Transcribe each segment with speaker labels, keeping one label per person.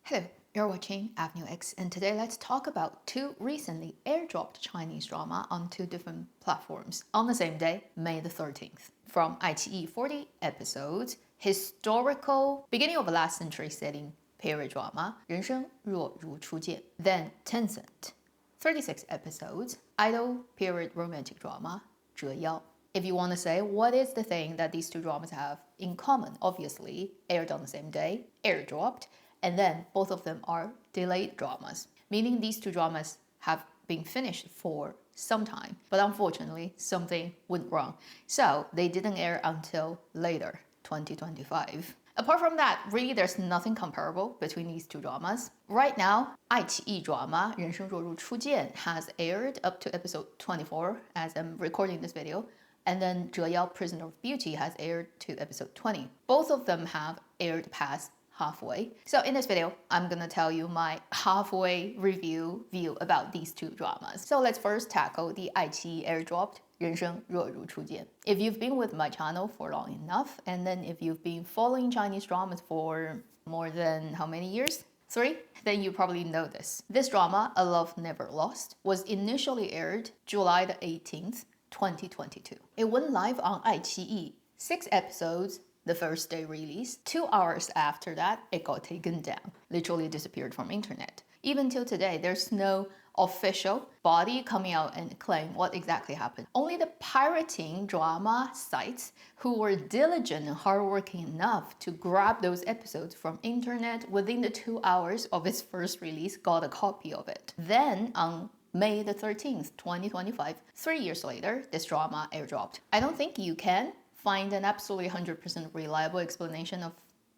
Speaker 1: Hello, you're watching Avenue X, and today let's talk about two recently airdropped Chinese drama on two different platforms on the same day, May the 13th. From iQIYI 40 episodes, historical beginning of a last century setting period drama, 人生若如初见. Then Tencent, 36 episodes, idol period romantic drama, 折腰. If you want to say what is the thing that these two dramas have in common, obviously aired on the same day, airdropped, and then both of them are delayed dramas, meaning these two dramas have been finished for some time, but unfortunately something went wrong, so they didn't air until later, 2025. Apart from that, really there's nothing comparable between these two dramas. Right now, iQIYI drama 人生若如初见 has aired up to episode 24 as I'm recording this video, and then 折腰 Prisoner of Beauty has aired to episode 20. Both of them have aired past halfway. So in this video, I'm gonna tell you my halfway view about these two dramas. So let's first tackle the iQIYI airdropped 人生若如初见. If you've been with my channel for long enough, and then if you've been following Chinese dramas for more than how many years? 3? Then you probably know this. This drama, A Love Never Lost, was initially aired July the 18th, 2022. It went live on iQIYI, 6 episodes, the first day release. 2 hours after that, it got taken down, literally disappeared from internet. Even till today, there's no official body coming out and claim what exactly happened. Only the pirating drama sites who were diligent and hardworking enough to grab those episodes from internet within the 2 hours of its first release got a copy of it. Then on May the 13th, 2025, 3 years later, this drama airdropped. I don't think you can find an absolutely 100% reliable explanation of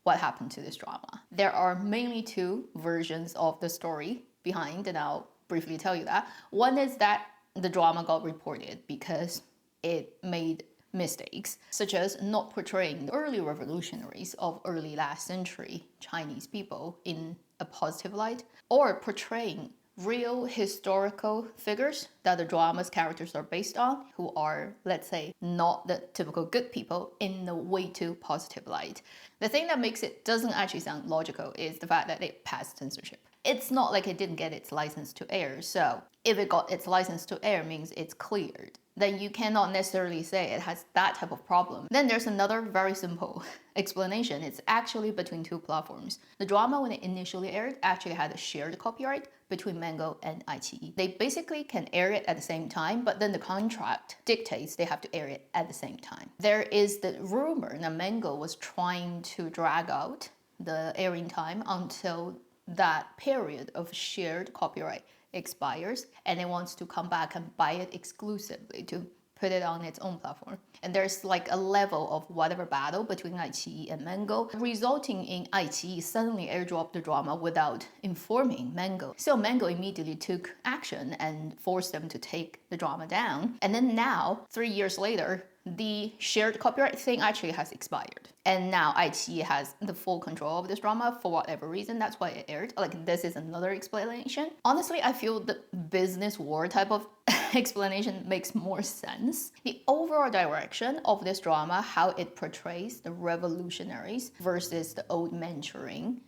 Speaker 1: what happened to this drama. There are mainly two versions of the story behind, and I'll briefly tell you that. One is that the drama got reported because it made mistakes, such as not portraying the early revolutionaries of early last century Chinese people in a positive light, or portraying real historical figures that the drama's characters are based on, who are, let's say, not the typical good people, in a way too positive light. The thing that makes it doesn't actually sound logical is the fact that it passed censorship. It's not like it didn't get its license to air, so if it got its license to air means it's cleared. Then you cannot necessarily say it has that type of problem. Then there's another very simple explanation. It's actually between two platforms. The drama, when it initially aired, actually had a shared copyright between Mango and iQIYI. They basically can air it at the same time, but then the contract dictates they have to air it at the same time. There is the rumor that Mango was trying to drag out the airing time until that period of shared copyright expires, and it wants to come back and buy it exclusively to put it on its own platform. And there's like a level of whatever battle between iQIYI and Mango, resulting in iQIYI suddenly airdrop the drama without informing Mango. So Mango immediately took action and forced them to take the drama down. And then now, 3 years later, the shared copyright thing actually has expired. And now iQIYI has the full control of this drama for whatever reason. That's why it aired. Like, this is another explanation. Honestly, I feel the business war type of explanation makes more sense. The overall direction of this drama, how it portrays the revolutionaries versus the old Manchurian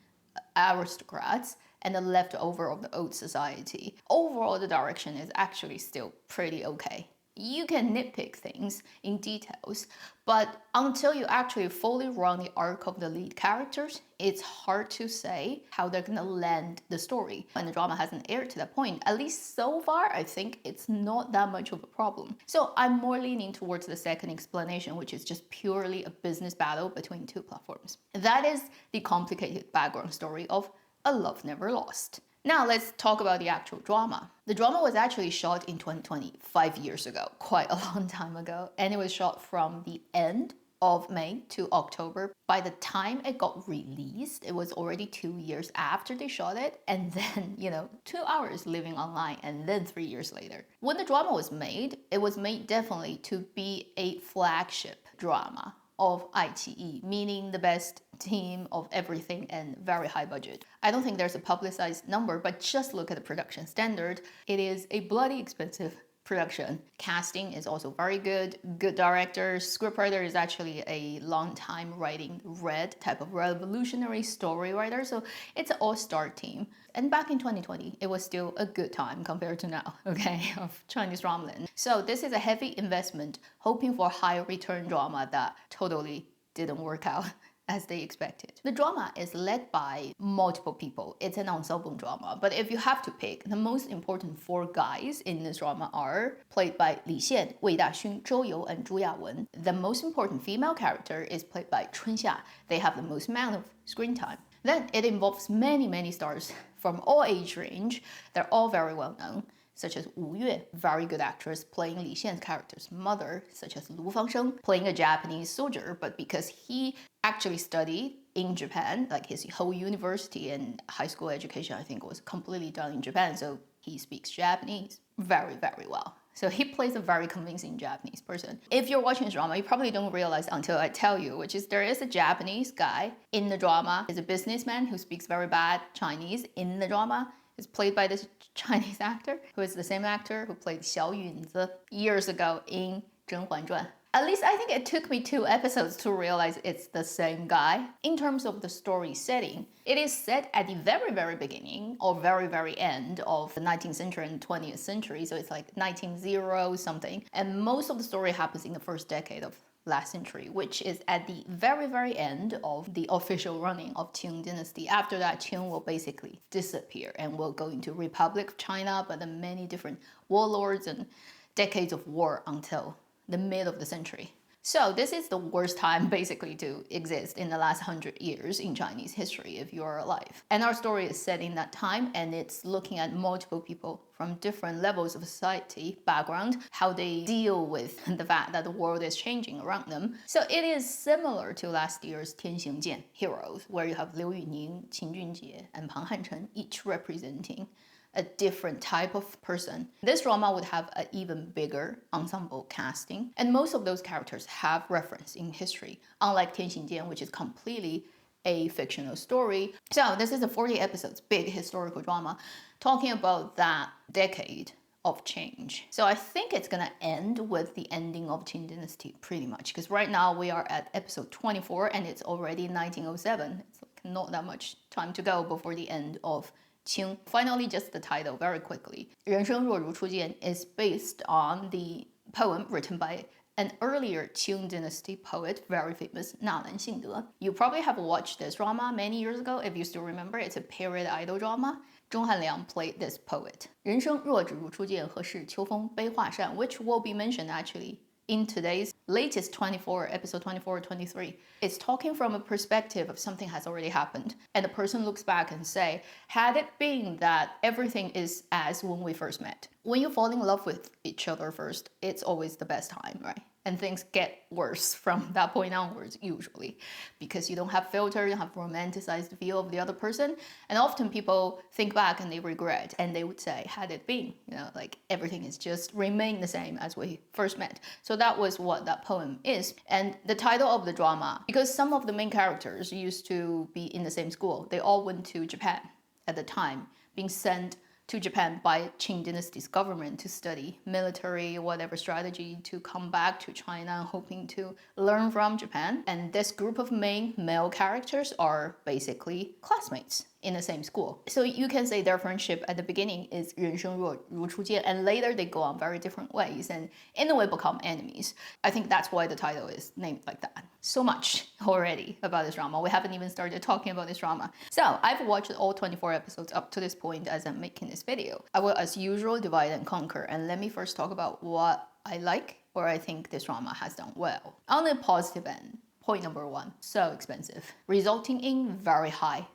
Speaker 1: aristocrats and the leftover of the old society. Overall, the direction is actually still pretty okay. You can nitpick things in details, but until you actually fully run the arc of the lead characters, it's hard to say how they're gonna land the story. And the drama hasn't aired to that point. At least so far, I think it's not that much of a problem. So I'm more leaning towards the second explanation, which is just purely a business battle between two platforms. That is the complicated background story of A Love Never Lost. Now let's talk about the actual drama. The drama was actually shot in 2020, 5 years ago, quite a long time ago, and it was shot from the end of May to October. By the time it got released, it was already 2 years after they shot it, and then, 2 hours living online, and then 3 years later. When the drama was made, it was made definitely to be a flagship drama of iQIYI, meaning the best team of everything and very high budget. I don't think there's a publicized number, but just look at the production standard. It is a bloody expensive production. Casting is also very good. Good director. Scriptwriter is actually a long time writing red type of revolutionary story writer. So it's an all-star team. And back in 2020, it was still a good time compared to now, okay, of Chinese drama. So this is a heavy investment, hoping for high return drama that totally didn't work out as they expected. The drama is led by multiple people. It's an ensemble drama. But if you have to pick, the most important four guys in this drama are played by Li Xian, Wei Daxun, Zhou You, and Zhu Yawen. The most important female character is played by Chun Xia. They have the most amount of screen time. Then it involves many stars from all age range. They're all very well known, such as Wu Yue, very good actress playing Li Xian's character's mother, such as Lu Fangsheng, playing a Japanese soldier, but because he actually studied in Japan, like his whole university and high school education, I think, was completely done in Japan, so he speaks Japanese very well. So he plays a very convincing Japanese person. If you're watching this drama, you probably don't realize until I tell you, which is there is a Japanese guy in the drama. He's a businessman who speaks very bad Chinese in the drama. Is played by this Chinese actor, who is the same actor who played Xiao Yunzi years ago in 甄嬛传. At least I think it took me 2 episodes to realize it's the same guy. In terms of the story setting, it is set at the very beginning or very end of the 19th century and 20th century. So it's like 1900 something. And most of the story happens in the first decade of last century, which is at the very end of the official running of Qing dynasty. After that, Qing will basically disappear and will go into Republic of China, but then many different warlords and decades of war until the mid of the century. So this is the worst time basically to exist in the last 100 years in Chinese history if you are alive. And our story is set in that time, and it's looking at multiple people from different levels of society, background, how they deal with the fact that the world is changing around them. So it is similar to last year's 天行健 Heroes, where you have Liu Yuning, Qin Junjie, and Pang Hanchen, each representing a different type of person. This drama would have an even bigger ensemble casting, and most of those characters have reference in history, unlike 天行健, which is completely a fictional story. So this is a 40 episodes big historical drama talking about that decade of change. So I think it's gonna end with the ending of Qing dynasty pretty much, because right now we are at episode 24 and it's already 1907. It's like not that much time to go before the end of Qing. Finally, just the title very quickly. 人生若如初见 is based on the poem written by an earlier Qing dynasty poet, very famous, 纳兰性德. You probably have watched this drama many years ago. If you still remember, it's a period idol drama. 钟汉良 played this poet. 人生若只如初见，何事秋风悲画扇, which will be mentioned actually in today's latest 24, episode 24 or 23. It's talking from a perspective of something has already happened. And the person looks back and say, had it been that everything is as when we first met. When you fall in love with each other first, it's always the best time, right? And things get worse from that point onwards, usually, because you don't have filter, you have romanticized view of the other person. And often people think back and they regret, and they would say, had it been, like everything is just remain the same as we first met. So that was what that poem is. And the title of the drama, because some of the main characters used to be in the same school, they all went to Japan at the time, being sent to Japan by Qing dynasty's government to study military, whatever strategy, to come back to China, hoping to learn from Japan. And this group of main male characters are basically classmates in the same school. So you can say their friendship at the beginning is 人生若如初见, and later they go on very different ways and in a way become enemies. I think that's why the title is named like that. So much already about this drama. We haven't even started talking about this drama. So I've watched all 24 episodes up to this point as I'm making this video. I will, as usual, divide and conquer, and let me first talk about what I like or I think this drama has done well. On the positive end, point number 1, so expensive, resulting in very high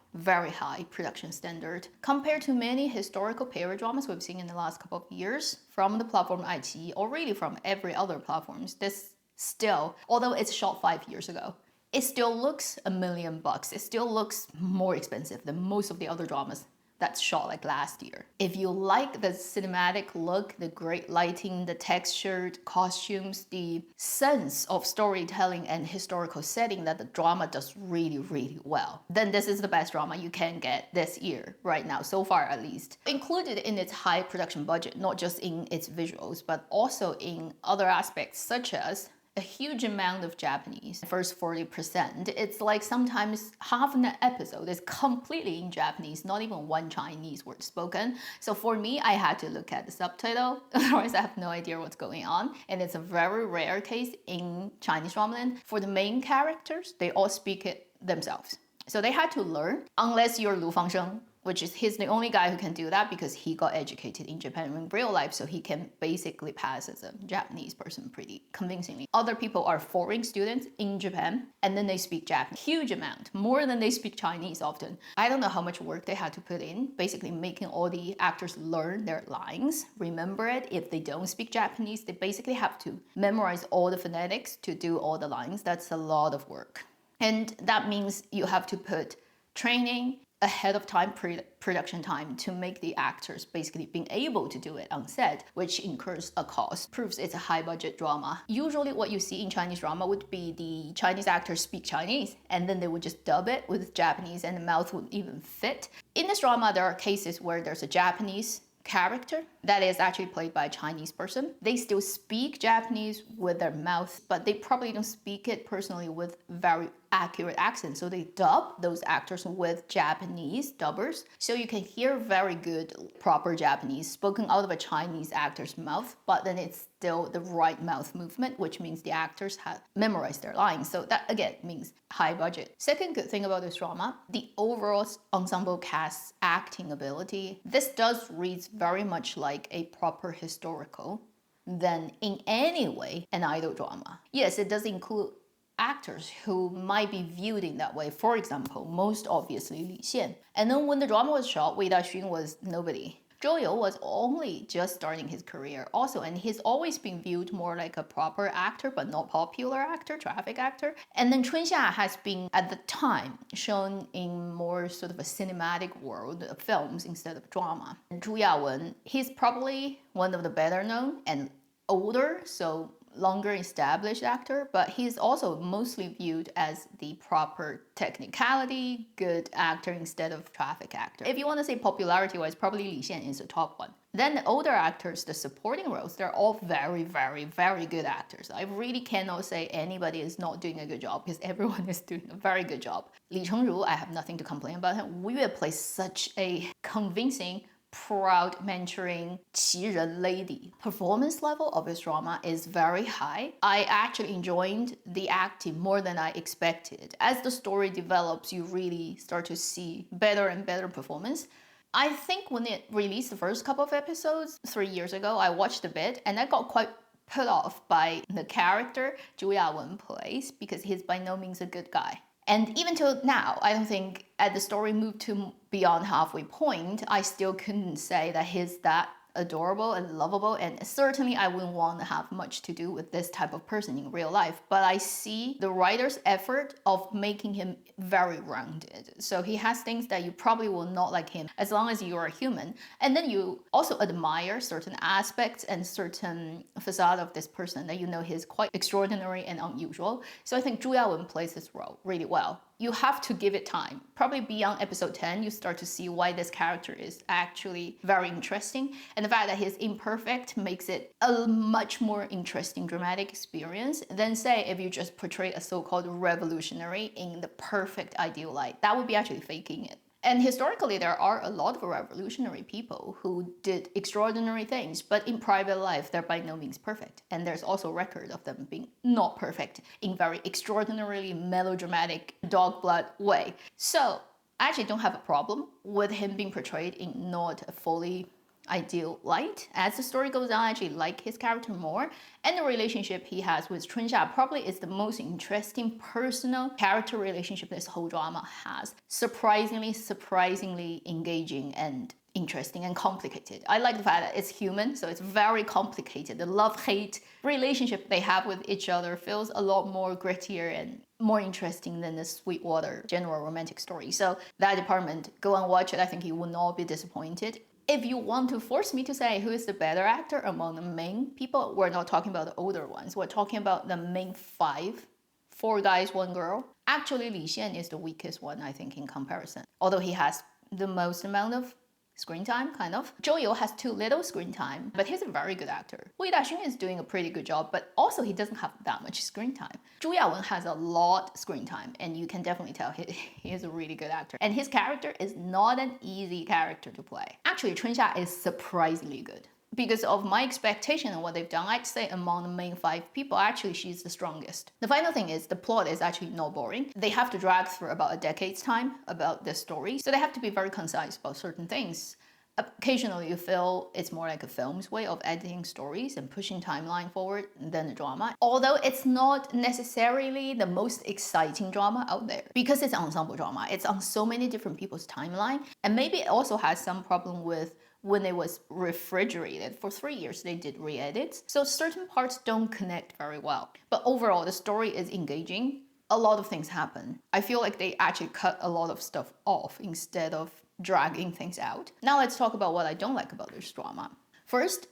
Speaker 1: production standard. Compared to many historical period dramas we've seen in the last couple of years from the platform iQIYI or really from every other platforms, this still, although it's shot 5 years ago, it still looks $1 million. It still looks more expensive than most of the other dramas that's shot like last year. If you like the cinematic look, the great lighting, the textured costumes, the sense of storytelling and historical setting that the drama does really, really well, then this is the best drama you can get this year, right now, so far at least. Included in its high production budget, not just in its visuals, but also in other aspects such as a huge amount of Japanese. First 40%. It's like sometimes half an episode is completely in Japanese, not even one Chinese word spoken. So for me, I had to look at the subtitle, otherwise I have no idea what's going on. And it's a very rare case in Chinese drama. For the main characters, they all speak it themselves. So they had to learn, unless you're Lu Fangsheng, which is he's the only guy who can do that because he got educated in Japan in real life, so he can basically pass as a Japanese person pretty convincingly. Other people are foreign students in Japan, and then they speak Japanese. Huge amount, more than they speak Chinese often. I don't know how much work they had to put in, basically making all the actors learn their lines, remember it. If they don't speak Japanese, they basically have to memorize all the phonetics to do all the lines. That's a lot of work. And that means you have to put training ahead of time, production time, to make the actors basically being able to do it on set, which incurs a cost. Proves it's a high budget drama. Usually what you see in Chinese drama would be the Chinese actors speak Chinese and then they would just dub it with Japanese and the mouth would even fit. In this drama, there are cases where there's a Japanese character that is actually played by a Chinese person. They still speak Japanese with their mouth, but they probably don't speak it personally with very accurate accent. So they dub those actors with Japanese dubbers. So you can hear very good, proper Japanese spoken out of a Chinese actor's mouth, but then it's still the right mouth movement, which means the actors have memorized their lines. So that again means high budget. Second good thing about this drama, the overall ensemble cast's acting ability. This does read very much like a proper historical than in any way an idol drama. Yes, it does include actors who might be viewed in that way. For example, most obviously Li Xian. And then when the drama was shot, Wei Daxun was nobody. Zhou You was only just starting his career also, and he's always been viewed more like a proper actor, but not popular actor, traffic actor. And then Chunxia has been, at the time, shown in more sort of a cinematic world of films instead of drama. And Zhu Yawen, he's probably one of the better known and older, so longer established actor, but he's also mostly viewed as the proper technicality, good actor instead of traffic actor. If you want to say popularity-wise, probably Li Xian is the top one. Then the older actors, the supporting roles, they're all very, very, very good actors. I really cannot say anybody is not doing a good job because everyone is doing a very good job. Li Chengru, I have nothing to complain about him. Wu Yue plays such a convincing, proud, mentoring, 奇人 lady. Performance level of this drama is very high. I actually enjoyed the acting more than I expected. As the story develops, you really start to see better and better performance. I think when it released the first couple of episodes 3 years ago, I watched a bit and I got quite put off by the character Zhu Yawen plays because he's by no means a good guy. And even till now, I don't think as the story moved to beyond halfway point, I still couldn't say that he's that adorable and lovable, and certainly I wouldn't want to have much to do with this type of person in real life. But I see the writer's effort of making him very rounded. So he has things that you probably will not like him as long as you are human. And then you also admire certain aspects and certain facade of this person that you know he's quite extraordinary and unusual. So I think Zhu Yawen plays this role really well. You have to give it time. Probably beyond episode 10, you start to see why this character is actually very interesting. And the fact that he's imperfect makes it a much more interesting dramatic experience than, say, if you just portray a so-called revolutionary in the perfect ideal light. That would be actually faking it. And historically, there are a lot of revolutionary people who did extraordinary things, but in private life, they're by no means perfect. And there's also record of them being not perfect in very extraordinarily melodramatic dog blood way. So I actually don't have a problem with him being portrayed in not a fully ideal light. As the story goes on, I actually like his character more, and the relationship he has with Chunxia probably is the most interesting personal character relationship this whole drama has. Surprisingly engaging and interesting and complicated. I like the fact that it's human, so it's very complicated. The love-hate relationship they have with each other feels a lot more grittier and more interesting than the Sweetwater general romantic story. So that department, go and watch it. I think you will not be disappointed. If you want to force me to say who is the better actor among the main people, we're not talking about the older ones. We're talking about the main five, 4 guys, 1 girl. Actually, Li Xian is the weakest one, I think, in comparison. Although he has the most amount of screen time, kind of. Zhou Yu has too little screen time, but he's a very good actor. Wei Daxun is doing a pretty good job, but also he doesn't have that much screen time. Zhu Yawen has a lot screen time, and you can definitely tell he is a really good actor. And his character is not an easy character to play. Actually, Chunxia is surprisingly good. Because of my expectation and what they've done, I'd say among the main 5 people, actually she's the strongest. The final thing is the plot is actually not boring. They have to drag through about a decade's time about this story, so they have to be very concise about certain things. Occasionally you feel it's more like a film's way of editing stories and pushing timeline forward than a drama. Although it's not necessarily the most exciting drama out there because it's ensemble drama. It's on so many different people's timeline, and maybe it also has some problem with when it was refrigerated. For 3 years they did re-edits, so certain parts don't connect very well. But overall the story is engaging. A lot of things happen. I feel like they actually cut a lot of stuff off instead of dragging things out. Now let's talk about what I don't like about this drama. First,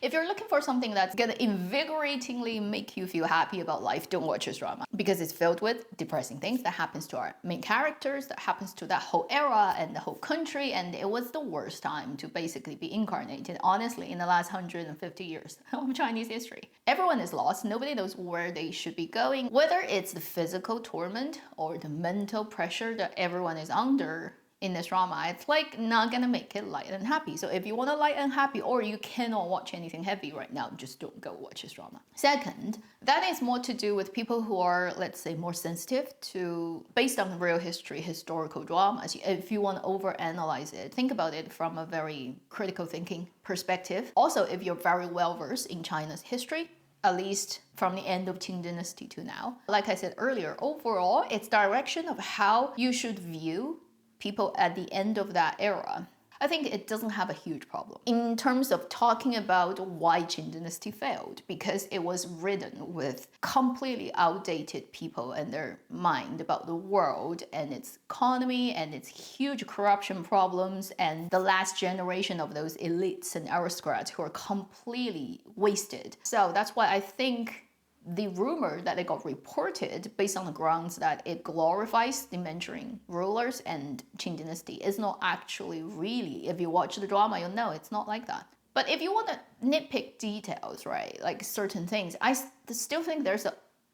Speaker 1: if you're looking for something that's gonna invigoratingly make you feel happy about life, don't watch this drama because it's filled with depressing things that happens to our main characters, that happens to that whole era and the whole country, and it was the worst time to basically be incarnated, honestly, in the last 150 years of Chinese history. Everyone is lost, nobody knows where they should be going, whether it's the physical torment or the mental pressure that everyone is under. In this drama, it's like not gonna make it light and happy. So if you want to light and happy, or you cannot watch anything heavy right now, just don't go watch this drama. Second, that is more to do with people who are, let's say, more sensitive to, based on real history, historical dramas. If you want to overanalyze it, think about it from a very critical thinking perspective. Also, if you're very well versed in China's history, at least from the end of Qing Dynasty to now. Like I said earlier, overall, it's direction of how you should view people at the end of that era. I think it doesn't have a huge problem in terms of talking about why Qing Dynasty failed, because it was ridden with completely outdated people and their mind about the world and its economy and its huge corruption problems and the last generation of those elites and aristocrats who are completely wasted. So that's why I think the rumor that it got reported based on the grounds that it glorifies the Mandarin rulers and Qing Dynasty is not actually really. If you watch the drama, you'll know it's not like that. But if you want to nitpick details, right, like certain things, I still think there's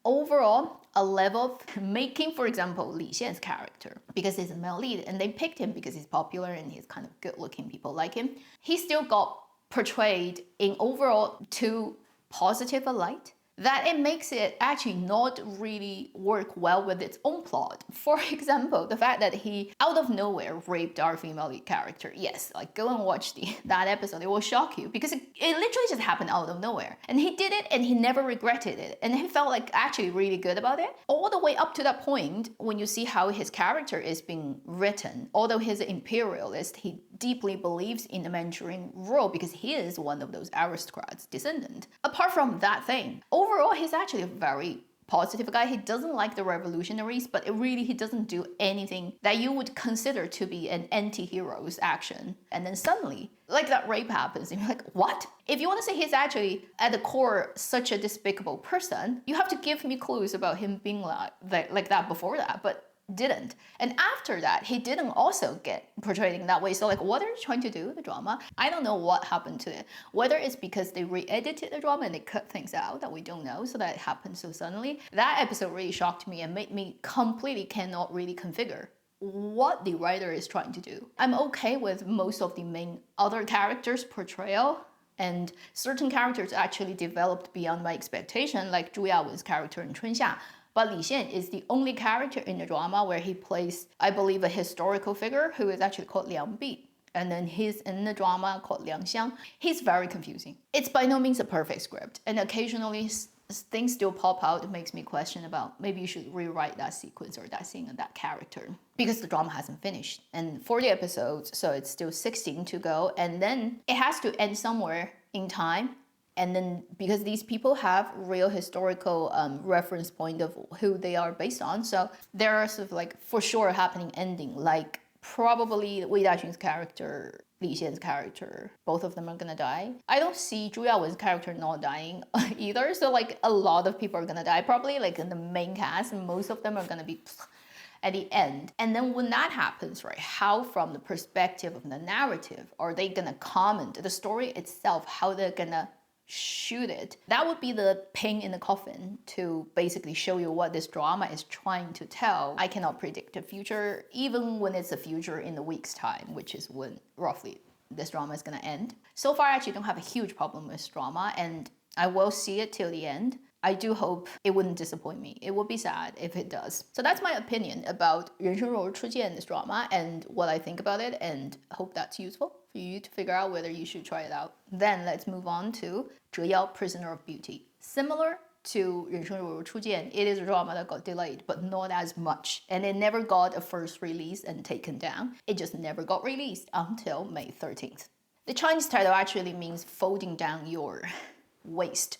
Speaker 1: overall a level of making, for example, Li Xian's character, because he's a male lead and they picked him because he's popular and he's kind of good looking, people like him. He still got portrayed in overall too positive a light, that it makes it actually not really work well with its own plot. For example, the fact that he out of nowhere raped our female lead character. Yes, like go and watch that episode, it will shock you because it literally just happened out of nowhere. And he did it and he never regretted it. And he felt like actually really good about it. All the way up to that point, when you see how his character is being written, although he's an imperialist, he deeply believes in the Mandarin rule because he is one of those aristocrats' descendant. Apart from that thing, overall, he's actually a very positive guy. He doesn't like the revolutionaries, but he doesn't do anything that you would consider to be an anti-hero's action. And then suddenly, like that rape happens, and you're like, what? If you want to say he's actually at the core such a despicable person, you have to give me clues about him being like that before that, but didn't. And after that, he didn't also get portrayed in that way. So like, what are you trying to do with the drama? I don't know what happened to it. Whether it's because they re-edited the drama and they cut things out that we don't know, so that it happened so suddenly. That episode really shocked me and made me completely cannot really configure what the writer is trying to do. I'm okay with most of the main other characters' portrayal, and certain characters actually developed beyond my expectation, like Zhu Yawen's character in Chunxia. But Li Xian is the only character in the drama where he plays, I believe, a historical figure who is actually called Liang Bi. And then he's in the drama called Liang Xiang. He's very confusing. It's by no means a perfect script. And occasionally things still pop out. It makes me question about maybe you should rewrite that sequence or that scene and that character. Because the drama hasn't finished. And 40 episodes, so it's still 16 to go. And then it has to end somewhere in time. And then because these people have real historical reference point of who they are based on, so there are sort of like for sure happening ending, like probably Wei Daxun's character, Li Xian's character, both of them are gonna die. I don't see Zhu Yaowen's character not dying either, so like a lot of people are gonna die probably, like in the main cast, and most of them are gonna be at the end. And then when that happens, right, how from the perspective of the narrative are they gonna comment the story itself, how they're gonna shoot it? That would be the pin in the coffin to basically show you what this drama is trying to tell. I cannot predict the future, even when it's a future in a week's time, which is when roughly this drama is gonna end. So far, I actually don't have a huge problem with this drama, and I will see it till the end. I do hope it wouldn't disappoint me. It would be sad if it does. So that's my opinion about 人生若如初见 this drama and what I think about it, and hope that's useful for you to figure out whether you should try it out. Then let's move on to 折腰 Prisoner of Beauty. Similar to 人生若如初见, it is a drama that got delayed, but not as much. And it never got a first release and taken down. It just never got released until May 13th. The Chinese title actually means folding down your waist.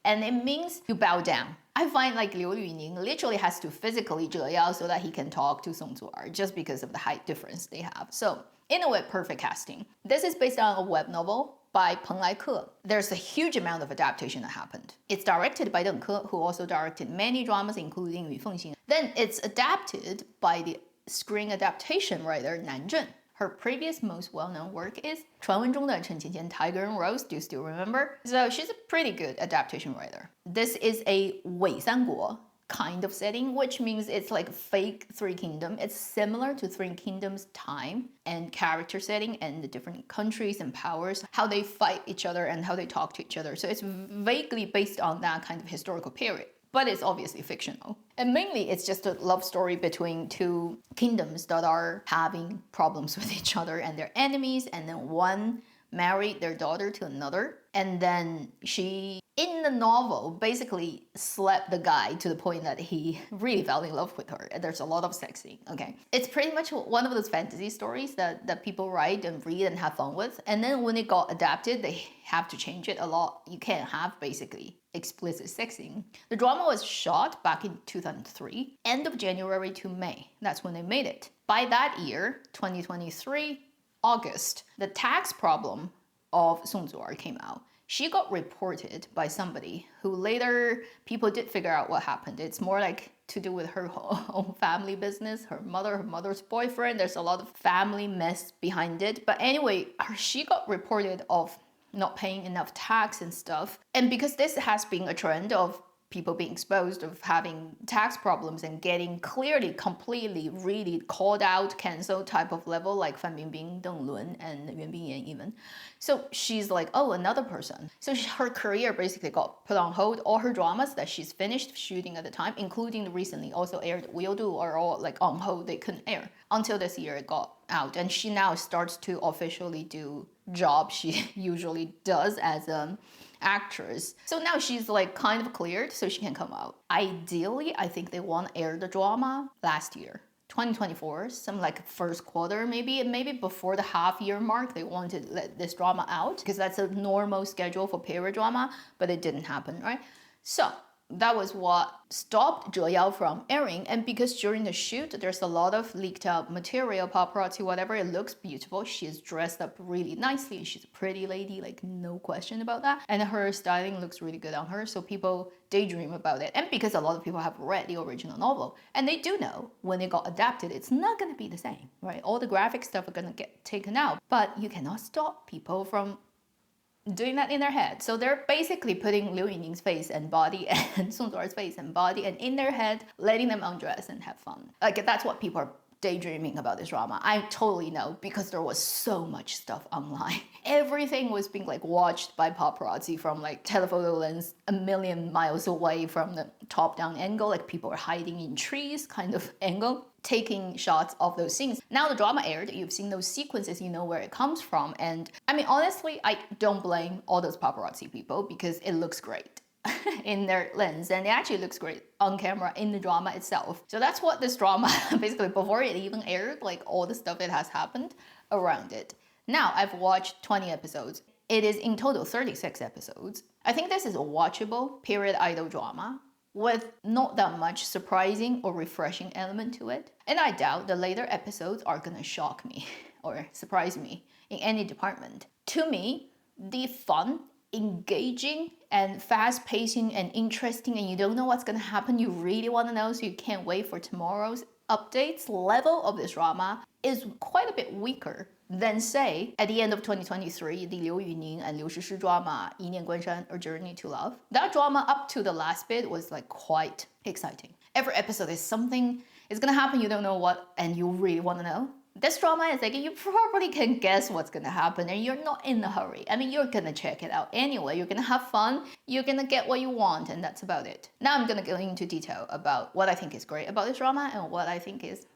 Speaker 1: And it means you bow down. I find like Liu Yuning literally has to physically 折腰 so that he can talk to Song Zu'er just because of the height difference they have. So in a way, perfect casting. This is based on a web novel by Peng Lai-ke. There's a huge amount of adaptation that happened. It's directed by Deng Ke, who also directed many dramas, including Yu Fengxin. Then it's adapted by the screen adaptation writer Nan Zhen. Her previous most well-known work is 传闻中的陈芊芊 Tiger and Rose. Do you still remember? So she's a pretty good adaptation writer. This is a 伪三国 kind of setting, which means it's like fake Three Kingdom. It's similar to Three Kingdoms time and character setting and the different countries and powers, how they fight each other and how they talk to each other. So it's vaguely based on that kind of historical period. But it's obviously fictional. And mainly it's just a love story between two kingdoms that are having problems with each other and they're enemies, and then one married their daughter to another, and then she, in the novel, basically slept the guy to the point that he really fell in love with her. And there's a lot of sex scene, okay? It's pretty much one of those fantasy stories that people write and read and have fun with. And then when it got adapted, they have to change it a lot. You can't have basically explicit sex scene. The drama was shot back in 2003, end of January to May. That's when they made it. By that year, 2023, August, the tax problem of Song Zu'er came out. She got reported by somebody who later people did figure out what happened. It's more like to do with her own family business, her mother's boyfriend. There's a lot of family mess behind it. But anyway, she got reported of not paying enough tax and stuff. And because this has been a trend of people being exposed of having tax problems and getting clearly, completely, really called out, cancelled type of level, like Fan Bingbing, Deng Lun, and Yuan Bingyan even. So she's like, oh, another person. So her career basically got put on hold. All her dramas that she's finished shooting at the time, including the recently also aired Will Do, are all like on hold. They couldn't air until this year it got out. And she now starts to officially do jobs she usually does as an actress. So now she's like kind of cleared so she can come out. Ideally, I think they want to air the drama last year, 2024, some like first quarter maybe before the half year mark. They wanted to let this drama out because that's a normal schedule for period drama, but it didn't happen, right? So that was what stopped 折腰 from airing. And because during the shoot, there's a lot of leaked out material, paparazzi, whatever, it looks beautiful. She's dressed up really nicely. She's a pretty lady, like no question about that. And her styling looks really good on her. So people daydream about it. And because a lot of people have read the original novel, and they do know when it got adapted, it's not going to be the same, right? All the graphic stuff are going to get taken out. But you cannot stop people from doing that in their head. So they're basically putting Liu Yining's face and body and Song Zu'er's face and body and in their head, letting them undress and have fun. Like that's what people are daydreaming about this drama. I totally know because there was so much stuff online. Everything was being like watched by paparazzi from like telephoto lens a million miles away from the top-down angle, like people are hiding in trees kind of angle, taking shots of those scenes. Now the drama aired, you've seen those sequences, you know where it comes from. And I mean, honestly, I don't blame all those paparazzi people because it looks great in their lens, and it actually looks great on camera in the drama itself. So that's what this drama, basically before it even aired, like all the stuff that has happened around it. Now I've watched 20 episodes. It is in total 36 episodes. I think this is a watchable period idol drama with not that much surprising or refreshing element to it. And I doubt the later episodes are gonna shock me or surprise me in any department. To me, the fun, engaging, and fast-pacing and interesting, and you don't know what's gonna happen, you really wanna know, so you can't wait for tomorrow's updates level of this drama is quite a bit weaker than, say, at the end of 2023, the Liu Yuning and Liu Shishi drama, 一念关山, A Journey to Love. That drama up to the last bit was like quite exciting. Every episode is something is gonna happen, you don't know what, and you really wanna know. This drama is like, you probably can guess what's gonna happen and you're not in a hurry. I mean, you're gonna check it out anyway. You're gonna have fun, you're gonna get what you want, and that's about it. Now I'm gonna go into detail about what I think is great about this drama and what I think is,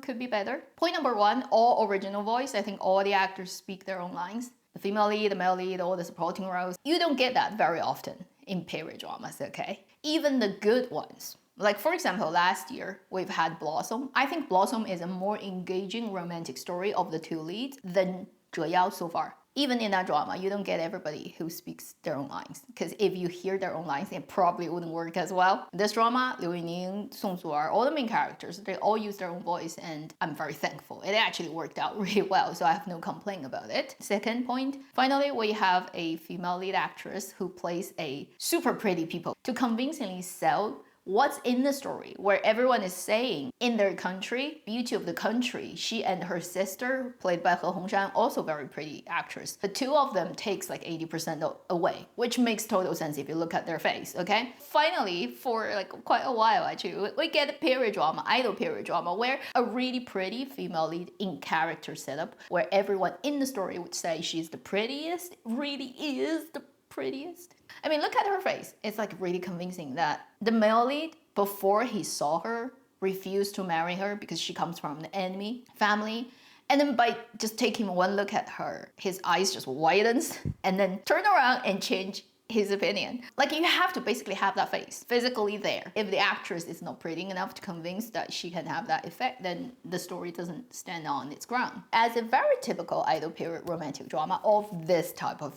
Speaker 1: could be better. Point number one, all original voice. I think all the actors speak their own lines. The female lead, the male lead, all the supporting roles. You don't get that very often in period dramas, okay? Even the good ones. Like, for example, last year, we've had Blossom. I think Blossom is a more engaging romantic story of the two leads than 折腰 so far. Even in that drama, you don't get everybody who speaks their own lines. Because if you hear their own lines, it probably wouldn't work as well. This drama, Liu Yuning, Song Zu'er, all the main characters, they all use their own voice, and I'm very thankful. It actually worked out really well, so I have no complaint about it. Second point, finally, we have a female lead actress who plays a super pretty people to convincingly sell what's in the story, where everyone is saying in their country, beauty of the country. She and her sister, played by He Hongshan, also very pretty actress. The two of them takes like 80% away, which makes total sense if you look at their face, okay? Finally, for like quite a while actually, we get a period drama, idol period drama, where a really pretty female lead in character setup, where everyone in the story would say she's the prettiest, really is the prettiest. I mean, look at her face. It's like really convincing that the male lead, before he saw her, refused to marry her because she comes from the enemy family. And then by just taking one look at her, his eyes just widens and then turn around and change his opinion. Like, you have to basically have that face physically there. If the actress is not pretty enough to convince that she can have that effect, then the story doesn't stand on its ground. As a very typical idol period romantic drama of this type of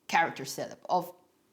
Speaker 1: character setup of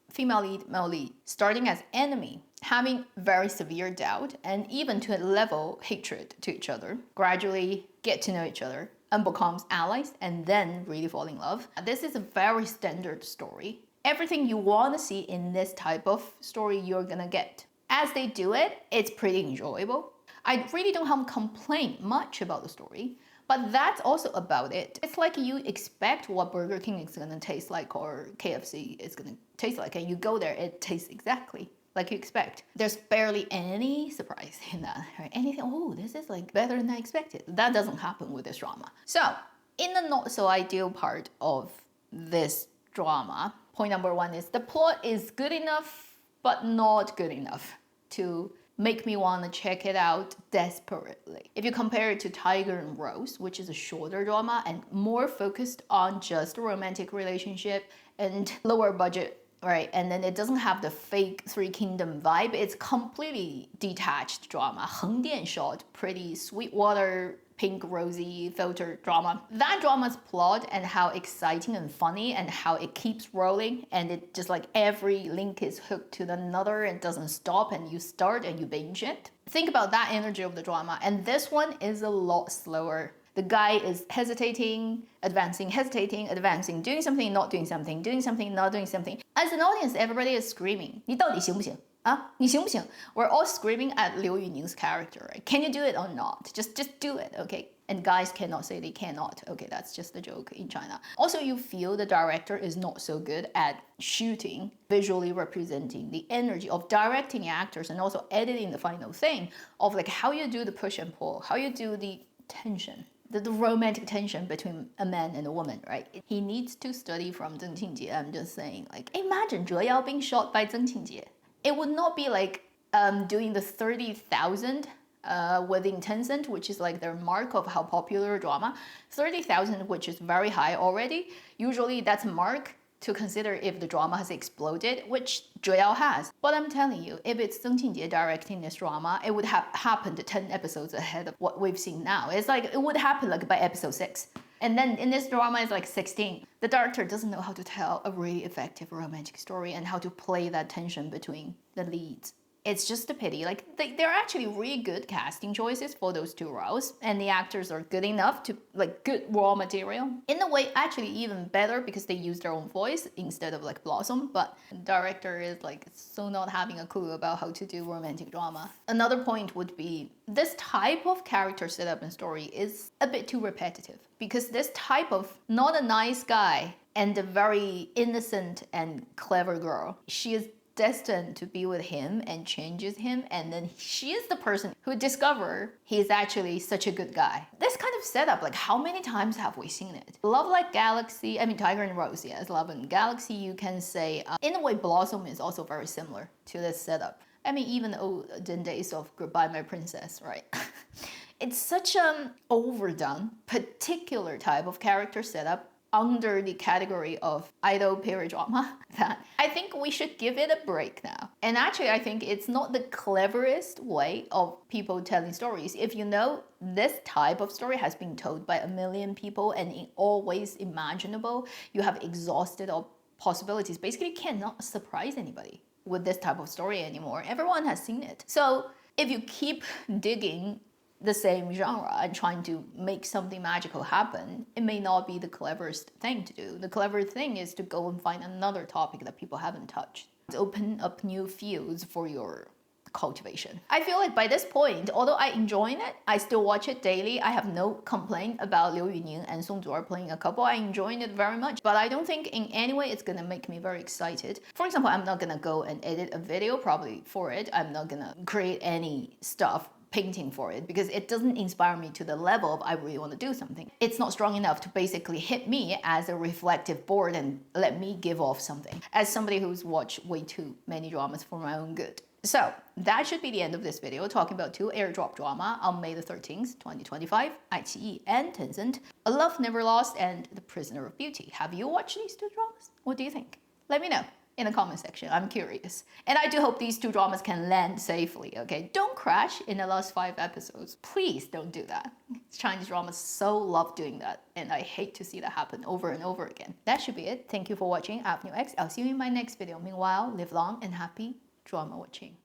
Speaker 1: female lead, male lead, starting as enemy, having very severe doubt and even to a level hatred to each other, gradually get to know each other and becomes allies and then really fall in love. This is a very standard story. Everything you want to see in this type of story, you're gonna get. As they do it, it's pretty enjoyable. I really don't have a complaint much about the story. But that's also about it. It's like you expect what Burger King is gonna taste like or KFC is gonna taste like, and you go there, it tastes exactly like you expect. There's barely any surprise in that, right? Anything, oh, this is like better than I expected. That doesn't happen with this drama. So, in the not so ideal part of this drama, point number one is the plot is good enough, but not good enough to make me want to check it out desperately. If you compare it to Tiger and Rose, which is a shorter drama and more focused on just a romantic relationship and lower budget, right? And then it doesn't have the fake Three Kingdom vibe. It's completely detached drama. 横店 shot, pretty Sweetwater, pink rosy filter drama. That drama's plot and how exciting and funny and how it keeps rolling and it just like every link is hooked to another and doesn't stop and you start and you binge it. Think about that energy of the drama, and this one is a lot slower. The guy is hesitating, advancing, doing something, not doing something, doing something, not doing something. As an audience, everybody is screaming. 你到底行不行? 你行不行? We're all screaming at Liu Yuning's character, right? Can you do it or not? Just do it, okay? And guys cannot say they cannot. Okay, that's just a joke in China. Also, you feel the director is not so good at shooting, visually representing the energy of directing actors and also editing the final thing of like how you do the push and pull, how you do the tension. The romantic tension between a man and a woman, right? He needs to study from Zheng Qingjie. I'm just saying, like, imagine 折腰 being shot by Zheng Qingjie. It would not be like doing the 30,000 within Tencent, which is like their mark of how popular a drama. 30,000, which is very high already. Usually that's a mark to consider if the drama has exploded, which 折腰 has. But I'm telling you, if it's Zheng Qingjie directing this drama, it would have happened 10 episodes ahead of what we've seen now. It's like, it would happen like by episode 6. And then in this drama, it's like 16. The director doesn't know how to tell a really effective romantic story and how to play that tension between the leads. It's just a pity. Like, they're actually really good casting choices for those two roles, and the actors are good enough to, like, good raw material. In a way, actually even better because they use their own voice instead of like Blossom, but the director is like so not having a clue about how to do romantic drama. Another point would be this type of character setup and story is a bit too repetitive, because this type of not a nice guy and a very innocent and clever girl, she is destined to be with him and changes him, and then she is the person who discover he's actually such a good guy. This kind of setup, like how many times have we seen it? Love Like Galaxy, I mean Tiger and Rose, yes, Love and Galaxy, you can say, in a way Blossom is also very similar to this setup. I mean, even olden days of Goodbye My Princess, right? It's such an overdone, particular type of character setup under the category of idol period drama that I think we should give it a break now. And actually, I think it's not the cleverest way of people telling stories. If you know this type of story has been told by a million people and in all ways imaginable, you have exhausted all possibilities. Basically, you cannot surprise anybody with this type of story anymore. Everyone has seen it. So if you keep digging the same genre and trying to make something magical happen, it may not be the cleverest thing to do. The clever thing is to go and find another topic that people haven't touched. Open up new fields for your cultivation. I feel like by this point, although I enjoy it, I still watch it daily. I have no complaint about Liu Yuning and Song Zuo playing a couple. I enjoy it very much, but I don't think in any way it's gonna make me very excited. For example, I'm not gonna go and edit a video probably for it. I'm not gonna create any stuff painting for it because it doesn't inspire me to the level of I really want to do something. It's not strong enough to basically hit me as a reflective board and let me give off something as somebody who's watched way too many dramas for my own good. So that should be the end of this video, talking about two airdrop drama on May the 13th, 2025, iQIYI and Tencent, A Love Never Lost and The Prisoner of Beauty. Have you watched these two dramas? What do you think? Let me know in the comment section. I'm curious. And I do hope these two dramas can land safely, okay? Don't crash in the last 5 episodes. Please don't do that. Chinese dramas so love doing that, and I hate to see that happen over and over again. That should be it. Thank you for watching ALNL. I'll see you in my next video. Meanwhile, live long and happy drama watching.